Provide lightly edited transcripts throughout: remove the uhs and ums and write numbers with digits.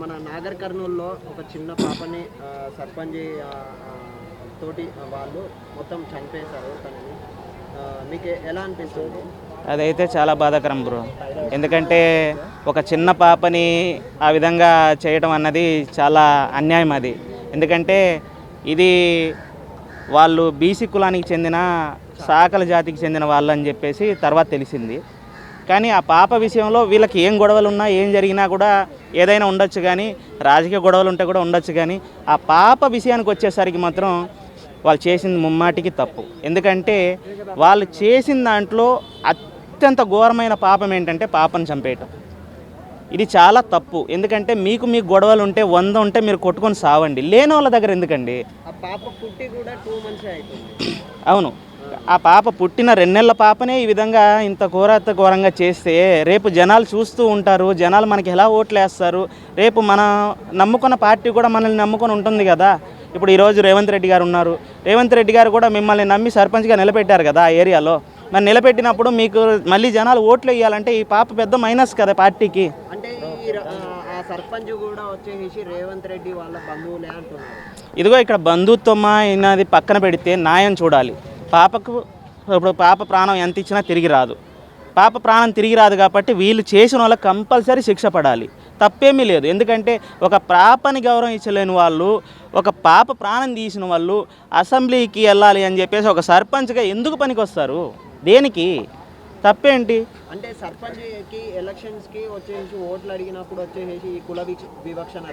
మన నాగర్ కర్నూలులో ఒక చిన్న పాపని సర్పంచ్ తోటి వాళ్ళు మొత్తం చంపేశారు తనని. మీకు ఎలా అనిపిస్తుంది? అదైతే చాలా బాధాకరం బ్రో. ఎందుకంటే ఒక చిన్న పాపని ఆ విధంగా చేయడం అన్నది చాలా అన్యాయం. అది ఎందుకంటే ఇది వాళ్ళు బీసీ కులానికి చెందిన సాకల జాతికి చెందిన వాళ్ళు అని చెప్పేసి తర్వాత తెలిసింది. కానీ ఆ పాప విషయంలో వీళ్ళకి ఏం గొడవలు ఉన్నా ఏం జరిగినా కూడా ఏదైనా ఉండొచ్చు, కానీ రాజకీయ గొడవలు ఉంటే కూడా ఉండొచ్చు, కానీ ఆ పాప విషయానికి వచ్చేసరికి మాత్రం వాళ్ళు చేసింది ముమ్మాటికి తప్పు. ఎందుకంటే వాళ్ళు చేసిన దాంట్లో అత్యంత ఘోరమైన పాపం ఏంటంటే పాపను చంపేయటం. ఇది చాలా తప్పు. ఎందుకంటే మీకు గొడవలు ఉంటే 100 ఉంటే మీరు కొట్టుకొని సావండి, లేని వాళ్ళ దగ్గర ఎందుకండి? ఆ పాప పుట్టి కూడా 2 months అవుతుంది. అవును, ఆ పాప పుట్టిన 2 నెలల పాపనే ఈ విధంగా ఇంత ఘోరంగా చేస్తే రేపు జనాలు చూస్తూ ఉంటారు. జనాలు మనకి ఎలా ఓట్లు వేస్తారు? రేపు మన నమ్ముకున్న పార్టీ కూడా మనల్ని నమ్ముకొని ఉంటుంది కదా. ఇప్పుడు ఈరోజు రేవంత్ రెడ్డి గారు ఉన్నారు. రేవంత్ రెడ్డి గారు కూడా మిమ్మల్ని నమ్మి సర్పంచ్గా నిలబెట్టారు కదా ఆ ఏరియాలో. మరి నిలబెట్టినప్పుడు మీకు మళ్ళీ జనాలు ఓట్లు వేయాలంటే ఈ పాప పెద్ద మైనస్ కదా పార్టీకి. అంటే ఆ సర్పంచ్ కూడా వచ్చేసి రేవంత్ రెడ్డి వాళ్ళ బంధువులే అంటున్నారు. ఇదిగో ఇక్కడ బంధుత్వమా అయినది పక్కన పెడితే న్యాయం చూడాలి. పాపకు ఇప్పుడు పాప ప్రాణం ఎంత ఇచ్చినా తిరిగి రాదు. పాప ప్రాణం తిరిగి రాదు కాబట్టి వీళ్ళు చేసిన వాళ్ళకి కంపల్సరీ శిక్ష పడాలి. తప్పేమీ లేదు. ఎందుకంటే ఒక పాపని గౌరవించలేని వాళ్ళు, ఒక పాప ప్రాణం తీసిన వాళ్ళు అసెంబ్లీకి వెళ్ళాలి అని చెప్పేసి ఒక సర్పంచ్గా ఎందుకు పనికి వస్తారు? దేనికి? తప్పేంటి? అంటే సర్పంచ్కి ఎలక్షన్స్కి వచ్చేసి ఓట్లు అడిగినప్పుడు వచ్చేసి ఈ కుల వివక్షణ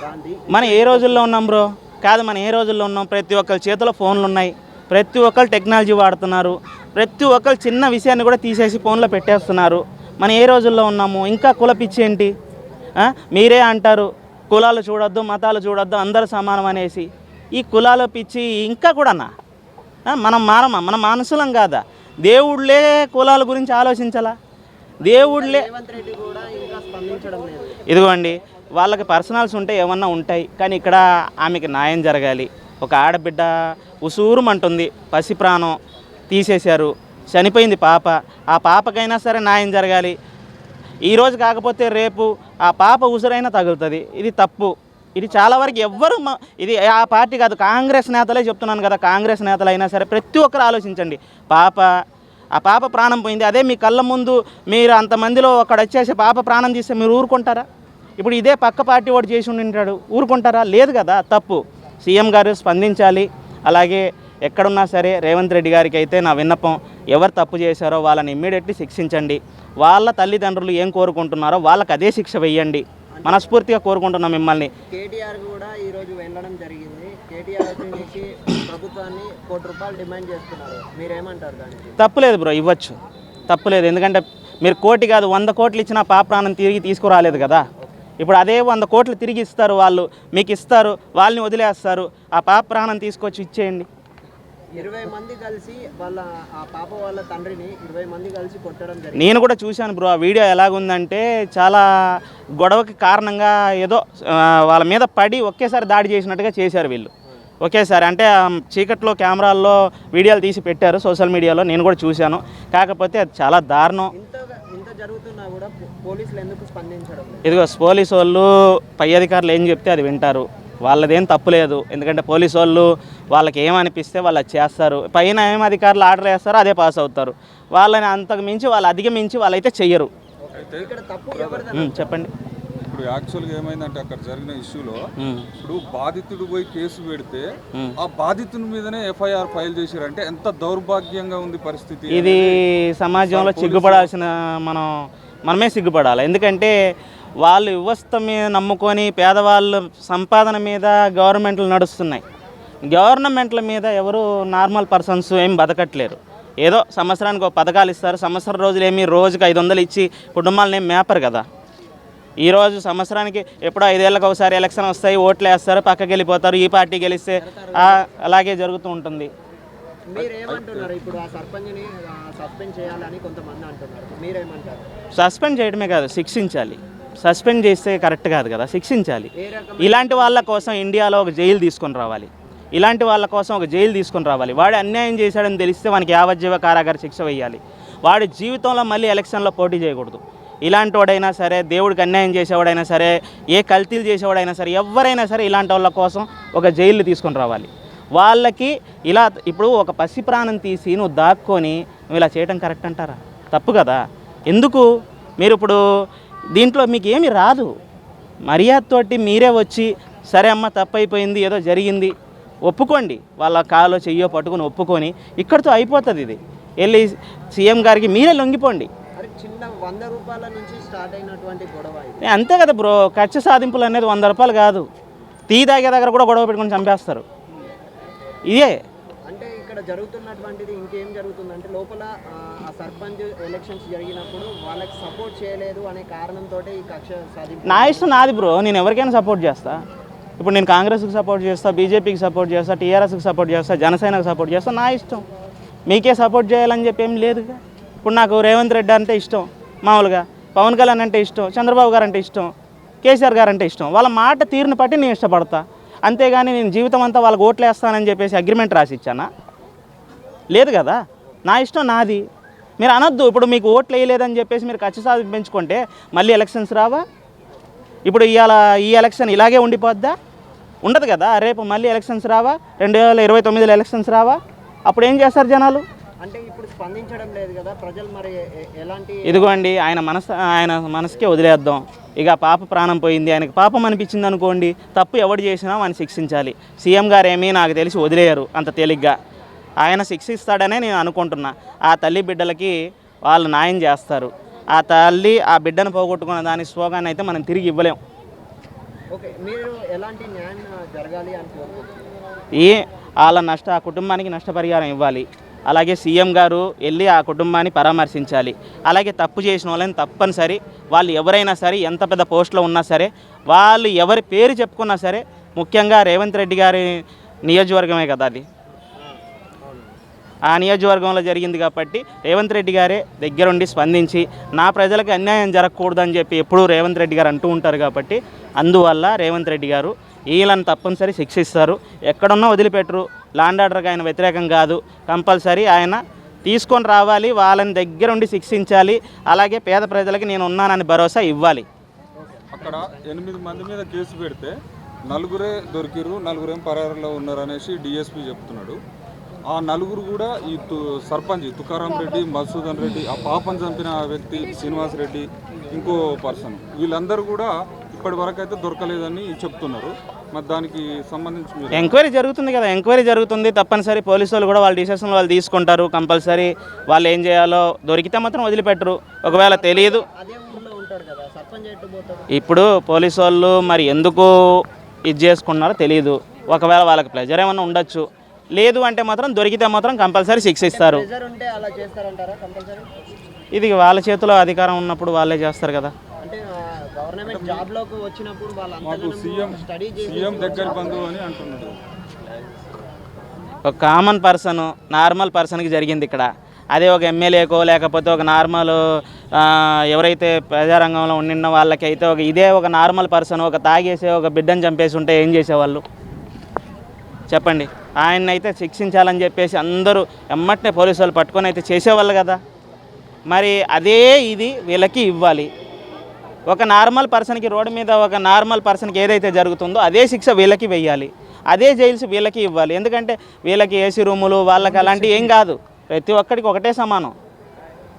రాంది. మనం ఏ రోజుల్లో ఉన్నాం బ్రో? కాదు, మనం ఏ రోజుల్లో ఉన్నాం? ప్రతి ఒక్కరి చేతిలో ఫోన్లు ఉన్నాయి, ప్రతి ఒక్కరు టెక్నాలజీ వాడుతున్నారు, ప్రతి ఒక్కరు చిన్న విషయాన్ని కూడా తీసేసి ఫోన్లో పెట్టేస్తున్నారు. మనం ఏ రోజుల్లో ఉన్నాము? ఇంకా కుల పిచ్చి ఏంటి? మీరే అంటారు కులాలు చూడొద్దు, మతాలు చూడొద్దు, అందరూ సమానం అనేసి. ఈ కులాల పిచ్చి ఇంకా కూడానా? మనం మారమా? మన మనసులం కాదా? దేవుళ్ళే కులాల గురించి ఆలోచించాలా? దేవుళ్ళే. ఇదిగోండి, వాళ్ళకి పర్సనల్స్ ఉంటే ఏమన్నా ఉంటాయి, కానీ ఇక్కడ ఆమెకి న్యాయం జరగాలి. ఒక ఆడబిడ్డ ఉసూరుమంటుంది, పసి ప్రాణం తీసేశారు, చనిపోయింది పాప. ఆ పాపకైనా సరే న్యాయం జరగాలి. ఈరోజు కాకపోతే రేపు ఆ పాప ఉసురైనా తగులుతుంది. ఇది తప్పు. ఇది చాలా వరకు ఎవ్వరు ఇది ఆ పార్టీ కాదు, కాంగ్రెస్ నేతలే చెప్తున్నాను కదా. కాంగ్రెస్ నేతలు అయినా సరే ప్రతి ఒక్కరు ఆలోచించండి. ఆ పాప ప్రాణం పోయింది, అదే మీ కళ్ళ ముందు మీరు అంతమందిలో ఒకడు వచ్చేసి పాప ప్రాణం తీస్తే మీరు ఊరుకుంటారా? ఇప్పుడు ఇదే పక్క పార్టీ వాడు చేసి ఉంటాడు, ఊరుకుంటారా? లేదు కదా. తప్పు. సీఎం గారు స్పందించాలి. అలాగే ఎక్కడున్నా సరే రేవంత్ రెడ్డి గారికి అయితే నా విన్నపం, ఎవరు తప్పు చేశారో వాళ్ళని ఇమ్మీడియట్లీ శిక్షించండి. వాళ్ళ తల్లిదండ్రులు ఏం కోరుకుంటున్నారో వాళ్ళకి అదే శిక్ష వెయ్యండి. మనస్ఫూర్తిగా కోరుకుంటున్నాం మిమ్మల్ని. కేటీఆర్ కూడా ఈరోజు వెళ్ళడం జరిగింది. కేటీఆర్ వచ్చేసి ప్రభుత్వాన్ని ₹1 డిమాండ్ చేస్తున్నారు. మీరేమంటారు దానికి? తప్పులేదు బ్రో, ఇవ్వచ్చు, తప్పులేదు. ఎందుకంటే మీరు 1 కోటి కాదు 100 కోట్లు ఇచ్చినా పాప ప్రాణం తిరిగి తీసుకురాలేదు కదా. ఇప్పుడు అదే 100 కోట్లు తిరిగి ఇస్తారు, వాళ్ళు మీకు ఇస్తారు, వాళ్ళని వదిలేస్తారు. ఆ పాప ప్రాణం తీసుకొచ్చి ఇచ్చేయండి. 20 మంది కలిసి ఆ పాప వాళ్ళ తండ్రిని 20 మంది కలిసి కొట్టడం జరిగింది. నేను కూడా చూశాను బ్రో. ఆ వీడియో ఎలాగుందంటే చాలా గొడవకి కారణంగా ఏదో వాళ్ళ మీద పడి ఒకేసారి దాడి చేసినట్టుగా చేశారు వీళ్ళు. ఒకేసారి అంటే చీకట్లో కెమెరాల్లో వీడియోలు తీసి పెట్టారు సోషల్ మీడియాలో, నేను కూడా చూశాను. కాకపోతే అది చాలా దారుణం. ఇంత జరుగుతున్నా కూడా పోలీసులు ఎందుకు స్పందించడం? ఇదిగో పోలీసు వాళ్ళు పై అధికారులు ఏం చెప్తే అది వింటారు. వాళ్ళదేం తప్పులేదు. ఎందుకంటే పోలీసు వాళ్ళు వాళ్ళకి ఏమనిపిస్తే వాళ్ళు అది చేస్తారు. పైన ఏం అధికారులు ఆర్డర్ వేస్తారో అదే పాస్ అవుతారు. వాళ్ళని అంతకు మించి వాళ్ళు అధిగమించి వాళ్ళైతే చెయ్యరు. చెప్పండి. ఇప్పుడు యాక్చువల్గా ఏమైందంటే అక్కడ జరిగిన ఇష్యూలో ఇప్పుడు బాధితుడు పోయి కేసు పెడితే ఆ బాధితుడి మీదనే ఎఫ్ఐఆర్ ఫైల్ చేశారంటే ఎంత దౌర్భాగ్యంగా ఉంది పరిస్థితి. ఇది సమాజంలో సిగ్గుపడాల్సిన మనమే సిగ్గుపడాలి. ఎందుకంటే వాళ్ళు వ్యవస్థ మీద నమ్ముకొని పేదవాళ్ళ సంపాదన మీద గవర్నమెంట్లు నడుస్తున్నాయి. గవర్నమెంట్ల మీద ఎవరు నార్మల్ పర్సన్స్ ఏం బతకట్లేరు. ఏదో సంవత్సరానికి ఒక పథకాలు ఇస్తారు, సంవత్సరం రోజులు ఏమి రోజుకి 500 ఇచ్చి కుటుంబాలను ఏం మేపరు కదా. ఈరోజు సంవత్సరానికి ఎప్పుడో 5 ఏళ్ళకి ఒకసారి ఎలక్షన్ వస్తాయి, ఓట్లు వేస్తారు, పక్కకి వెళ్ళిపోతారు. ఈ పార్టీ గెలిస్తే అలాగే జరుగుతూ ఉంటుంది. మీరేమంటున్నారు? ఇప్పుడు ఆ సర్పంచ్ని సస్పెండ్ చేయాలని కొంతమంది అంటున్నారు, మీరేమంటారు? సస్పెండ్ చేయడమే కాదు, శిక్షించాలి. సస్పెండ్ చేస్తే కరెక్ట్ కాదు కదా, శిక్షించాలి. ఇలాంటి వాళ్ళ కోసం ఇండియాలో ఒక జైలు తీసుకొని రావాలి. ఇలాంటి వాళ్ళ కోసం ఒక జైలు తీసుకొని రావాలి. వాడు అన్యాయం చేశాడని తెలిస్తే వానికి యావజ్జీవ కారాగార శిక్ష వేయాలి. వాడి జీవితంలో మళ్ళీ ఎలక్షన్లో పోటీ చేయకూడదు. ఇలాంటి వాడైనా సరే, దేవుడికి అన్యాయం చేసేవాడైనా సరే, ఏ కల్తీలు చేసేవాడైనా సరే, ఎవరైనా సరే ఇలాంటి వాళ్ళ కోసం ఒక జైలు తీసుకొని రావాలి. వాళ్ళకి ఇలా ఇప్పుడు ఒక పసి ప్రాణం తీసి నువ్వు దాక్కొని నువ్వు ఇలా చేయడం కరెక్ట్ అంటారా? తప్పు కదా. ఎందుకు మీరు ఇప్పుడు దీంట్లో మీకు ఏమీ రాదు, మర్యాదతోటి మీరే వచ్చి సరే అమ్మ తప్పు అయిపోయింది, ఏదో జరిగింది ఒప్పుకోండి, వాళ్ళ కాలో చెయ్యో పట్టుకొని ఒప్పుకొని ఇక్కడితో అయిపోతుంది. ఇది వెళ్ళి సీఎం గారికి మీరే లొంగిపోండి. చిన్న 100 రూపాయల నుంచి స్టార్ట్ అయినటువంటి గొడవ ఇది. అంతే కదా బ్రో, కక్ష సాధింపులు అనేది 100 రూపాయలు కాదు, టీ తాగే దగ్గర కూడా గొడవ పెట్టుకొని చంపేస్తారు. ఇదే అంటే ఇక్కడ జరుగుతున్నటువంటిది. ఇంకేం జరుగుతుందంటే లోపల ఆ సర్పంచ్ ఎలక్షన్స్ జరిగినప్పుడు వాళ్ళకి సపోర్ట్ చేయలేదు అనే కారణంతో ఈ కక్ష సాధింపు. నా ఇష్టం నాది బ్రో, నేను ఎవరికైనా సపోర్ట్ చేస్తా. ఇప్పుడు నేను కాంగ్రెస్కి సపోర్ట్ చేస్తా, బీజేపీకి సపోర్ట్ చేస్తా, టీఆర్ఎస్కి సపోర్ట్ చేస్తా, జనసేనకు సపోర్ట్ చేస్తా, నా ఇష్టం. మీకే సపోర్ట్ చేయాలని చెప్పి ఏం లేదుగా. ఇప్పుడు నాకు రేవంత్ రెడ్డి అంటే ఇష్టం, మామూలుగా పవన్ కళ్యాణ్ అంటే ఇష్టం, చంద్రబాబు గారు అంటే ఇష్టం, కేసీఆర్ గారు అంటే ఇష్టం. వాళ్ళ మాట తీరుని బట్టి నేను ఇష్టపడతా. అంతేగాని నేను జీవితం అంతా వాళ్ళకి ఓట్లు వేస్తానని చెప్పేసి అగ్రిమెంట్ రాసి ఇచ్చానా? లేదు కదా. నా ఇష్టం నాది. మీరు అనొద్దు ఇప్పుడు మీకు ఓట్లు వేయలేదని చెప్పేసి మీరు కక్ష సాధింపు పెంచుకుంటే మళ్ళీ ఎలక్షన్స్ రావా? ఇప్పుడు ఈ ఎలక్షన్ ఇలాగే ఉండిపోద్దా? ఉండదు కదా. రేపు మళ్ళీ ఎలక్షన్స్ రావా? 2029లో ఎలక్షన్స్ రావా? అప్పుడు ఏం చేస్తారు జనాలు? అంటే ఇప్పుడు స్పందించడం లేదు కదా ప్రజలు. మరి ఎలాంటి ఇదిగోండి ఆయన మనసుకే వదిలేద్దాం. ఇక పాప ప్రాణం పోయింది, ఆయనకు పాపం అనిపించింది అనుకోండి, తప్పు ఎవడు చేసినా వాడిని శిక్షించాలి. సీఎం గారు ఏమీ నాకు తెలిసి వదిలేయరు అంత తేలిగ్గా. ఆయన శిక్షిస్తాడనే నేను అనుకుంటున్నా. ఆ తల్లి బిడ్డలకి వాళ్ళు న్యాయం చేస్తారు. ఆ తల్లి ఆ బిడ్డను పోగొట్టుకున్న దాని స్లోగాన్ని అయితే మనం తిరిగి ఇవ్వలేం. ఓకే, మీరు ఎలాంటి న్యాయం జరగాలి అని కోరుకుంటున్నారు? ఆ కుటుంబానికి నష్టపరిహారం ఇవ్వాలి. అలాగే సీఎం గారు వెళ్ళి ఆ కుటుంబాన్ని పరామర్శించాలి. అలాగే తప్పు చేసిన వాళ్ళని తప్పనిసరి వాళ్ళు ఎవరైనా సరే, ఎంత పెద్ద పోస్ట్లో ఉన్నా సరే, వాళ్ళు ఎవరి పేరు చెప్పుకున్నా సరే, ముఖ్యంగా రేవంత్ రెడ్డి గారి నియోజకవర్గమే కదా అది, ఆ నియోజకవర్గంలో జరిగింది కాబట్టి రేవంత్ రెడ్డి గారే దగ్గరుండి స్పందించి నా ప్రజలకు అన్యాయం జరగకూడదని చెప్పి ఎప్పుడూ రేవంత్ రెడ్డి గారు అంటూ ఉంటారు. కాబట్టి అందువల్ల రేవంత్ రెడ్డి గారు వీళ్ళని తప్పనిసరి శిక్షిస్తారు. ఎక్కడున్నా వదిలిపెట్టరు. ల్యాండ్ ఆర్డర్కి ఆయన వ్యతిరేకం కాదు. కంపల్సరీ ఆయన తీసుకొని రావాలి, వాళ్ళని దగ్గరుండి శిక్షించాలి. అలాగే పేద ప్రజలకి నేను ఉన్నానని భరోసా ఇవ్వాలి. అక్కడ 8 మంది మీద కేసు పెడితే 4 దొరికిరు, 4 పరారులో ఉన్నారు అనేసి డిఎస్పీ చెప్తున్నాడు. ఆ 4 కూడా ఈ సర్పంచ్ తుకారాం రెడ్డి, మధుసూదన్ రెడ్డి, ఆ పాపను చంపిన వ్యక్తి శ్రీనివాస్ రెడ్డి, ఇంకో పర్సన్, వీళ్ళందరూ కూడా ఇప్పటి వరకు అయితే దొరకలేదని చెప్తున్నారు. మరి దానికి సంబంధించి ఎంక్వైరీ జరుగుతుంది కదా, ఎంక్వైరీ జరుగుతుంది. తప్పనిసరి పోలీసు వాళ్ళు కూడా వాళ్ళ డిసిషన్ వాళ్ళు తీసుకుంటారు. కంపల్సరీ వాళ్ళు ఏం చేయాలో దొరికితే మాత్రం వదిలిపెట్టరు. ఒకవేళ తెలియదు, ఇప్పుడు పోలీసు వాళ్ళు మరి ఎందుకు ఇది చేసుకున్నారో తెలియదు. ఒకవేళ వాళ్ళకి ప్లెజర్ ఏమన్నా ఉండొచ్చు. లేదు అంటే మాత్రం దొరికితే మాత్రం కంపల్సరీ శిక్షిస్తారు. ఇది వాళ్ళ చేతిలో అధికారం ఉన్నప్పుడు వాళ్ళే చేస్తారు కదా. ఒక కామన్ పర్సన్, నార్మల్ పర్సన్కి జరిగింది ఇక్కడ. అదే ఒక ఎమ్మెల్యేకో లేకపోతే ఒక నార్మల్ ఎవరైతే ప్రజారంగంలో ఉండిన వాళ్ళకైతే ఇదే ఒక నార్మల్ పర్సన్ ఒక తాగేసే ఒక బిడ్డను చంపేసి ఉంటే ఏం చేసేవాళ్ళు చెప్పండి. ఆయన అయితే శిక్షించాలని చెప్పేసి అందరూ ఎమ్మటనే పోలీసు వాళ్ళు పట్టుకొని అయితే చేసేవాళ్ళు కదా. మరి అదే ఇది వీళ్ళకి ఇవ్వాలి. ఒక నార్మల్ పర్సన్కి రోడ్డు మీద ఒక నార్మల్ పర్సన్కి ఏదైతే జరుగుతుందో అదే శిక్ష వీళ్ళకి వెయ్యాలి. అదే జైల్స్ వీళ్ళకి ఇవ్వాలి. ఎందుకంటే వీళ్ళకి ఏసీ రూములు వాళ్ళకి అలాంటివి ఏం కాదు. ప్రతి ఒక్కరికి ఒకటే సమానం.